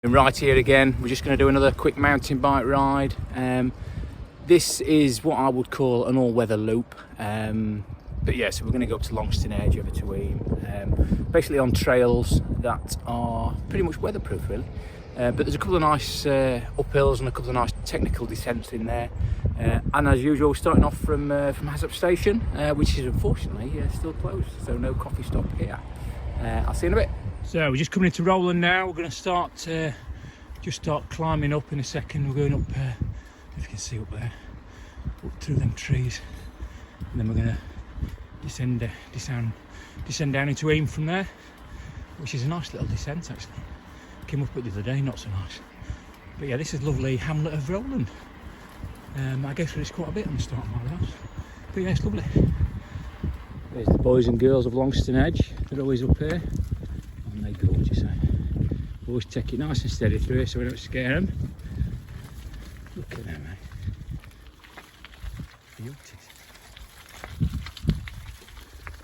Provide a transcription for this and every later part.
Right here again, we're just going to do another quick mountain bike ride. This is what I would call an all-weather loop, but yeah, so we're going to go up to Longstone Edge, over to Eyam, basically on trails that are pretty much weatherproof really, but there's a couple of nice uphills and a couple of nice technical descents in there, and as usual starting off from Hassop Station, which is unfortunately still closed, so no coffee stop here. I'll see you in a bit. So we're just coming into Roland now. We're going to start climbing up in a second. We're going up, if you can see up there, up through them trees, and then we're going to descend down into Eyam from there, which is a nice little descent actually. Came up it the other day, not so nice. But yeah, this is lovely hamlet of Roland. I guess it's quite a bit on the start of my house, but yeah, it's lovely. There's the boys and girls of Longstone Edge. They're always up here. And they're gorgeous, eh? Always take it nice and steady through here so we don't scare them. Look at them, eh? Beauties.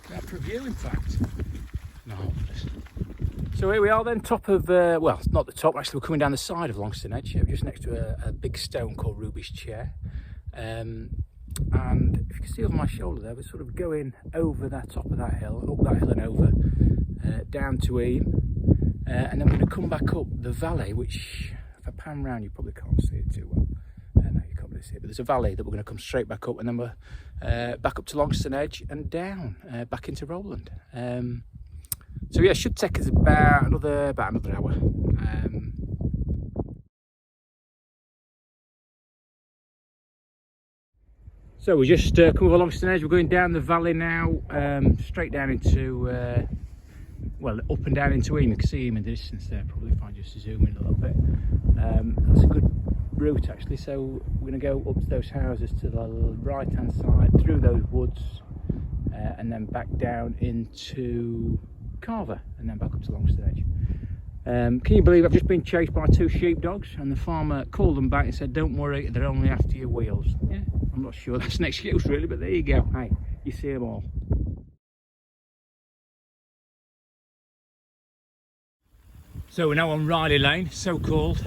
That for a view, in fact. Marvellous. So here we are then, top of, well, not the top, actually we're coming down the side of Longstone Edge. We're just next to a big stone called Ruby's Chair. And if you can see over my shoulder there, we're sort of going over that top of that hill, up that hill and over, down to Eyam, and then we're going to come back up the valley, which if I pan round you probably can't see it too well. No, you can't really see it, but there's a valley that we're going to come straight back up, and then we're back up to Longstone Edge and down, back into Roland. So yeah, it should take us about another hour. So we just come over Longstone Edge. We're going down the valley now, straight down into, well, up and down into Eyam. You can see Eyam in the distance there, probably if I just zoom in a little bit. That's a good route actually, so we're going to go up to those houses to the right hand side, through those woods, and then back down into Carver, and then back up to Longstone Edge. Can you believe I've just been chased by 2 sheepdogs, and the farmer called them back and said, don't worry, they're only after your wheels. Yeah, I'm not sure that's an excuse really, but there you go. Hey, you see them all. So we're now on Wrighty Lane, so called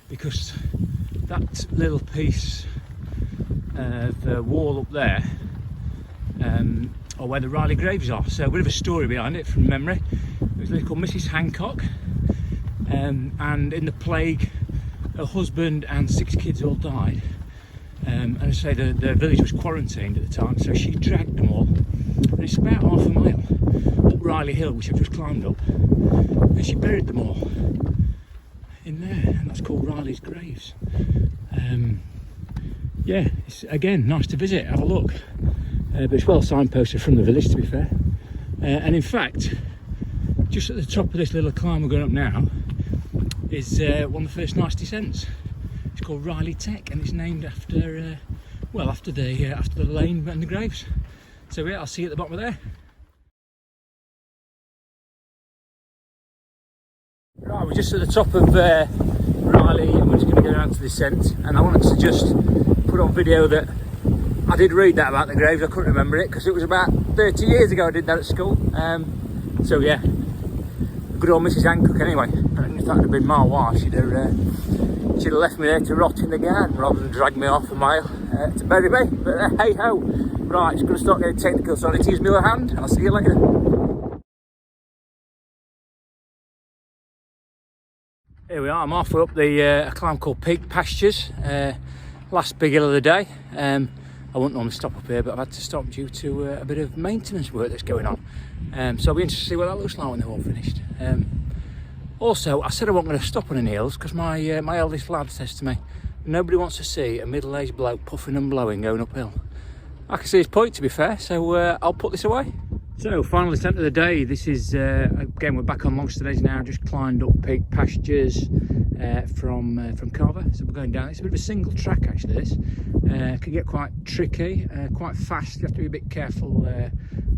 because that little piece of wall up there are where the Wrighty graves are. So a bit of a story behind it from memory. There was a lady called Mrs. Hancock, and in the plague her husband and 6 kids all died, and I say the village was quarantined at the time, so she dragged them all, and it's about half a mile up Wrighty Hill, which I've just climbed up, and she buried them all in there, and that's called Wrighty's graves. Yeah, it's again nice to visit, have a look, but it's well signposted from the village, to be fair. And in fact, just at the top of this little climb we're going up now is one of the first nice descents. It's called Wrighty Tech, and it's named after, well, after the lane and the graves. So yeah, I'll see you at the bottom of there. Right, we're just at the top of Wrighty, and we're just going to go down to the descent. And I wanted to just put on video that I did read that about the graves. I couldn't remember it because it was about 30 years ago I did that at school. So yeah, good old Mrs. Hancock anyway. And if that had been my wife, she'd have left me there to rot in the garden rather than drag me off a mile to bury me. But hey ho. Right, it's going to start getting technical, so I need to use my other hand, and I'll see you later. Here we are, I'm halfway up a climb called Pastures. Last big hill of the day. I wouldn't normally stop up here, but I've had to stop due to a bit of maintenance work that's going on. So I'll be interested to see what that looks like when they're all finished. Also, I said I wasn't going to stop on any hills because my eldest lad says to me, nobody wants to see a middle-aged bloke puffing and blowing going uphill. I can see his point, to be fair, so I'll put this away. So, final descent of the day. This is, again, we're back on Longstone Edge now, just climbed up Pastures from Carver. So we're going down. It's a bit of a single track actually, this. Can get quite tricky, quite fast. You have to be a bit careful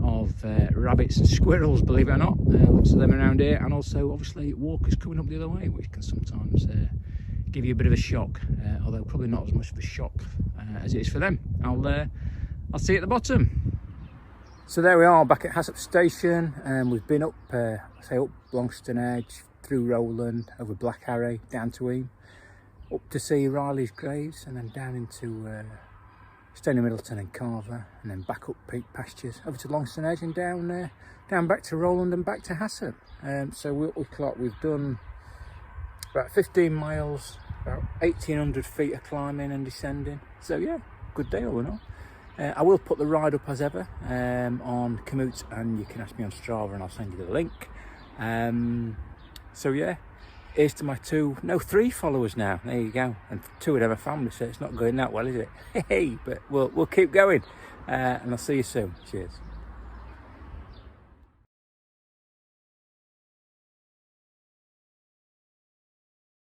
of rabbits and squirrels, believe it or not. Lots of them around here, and also obviously walkers coming up the other way, which can sometimes give you a bit of a shock, although probably not as much of a shock as it is for them. I'll see you at the bottom. So there we are, back at Hassop Station, and we've been up, up Longstone Edge, through Roland, over Black Harry, down to Eyam, up to see Riley's graves, and then down into Stony Middleton and Carver, and then back up Pastures, over to Longstone Edge, and down back to Roland and back to Hassop. So we've done about 15 miles, about 1,800 feet of climbing and descending. So yeah, good day all in all. I will put the ride up as ever on Komoot, and you can ask me on Strava and I'll send you the link. So yeah, here's to my 3 followers now. There you go, and 2 of them are family, so it's not going that well, is it? Hey, but we'll keep going, and I'll see you soon. Cheers.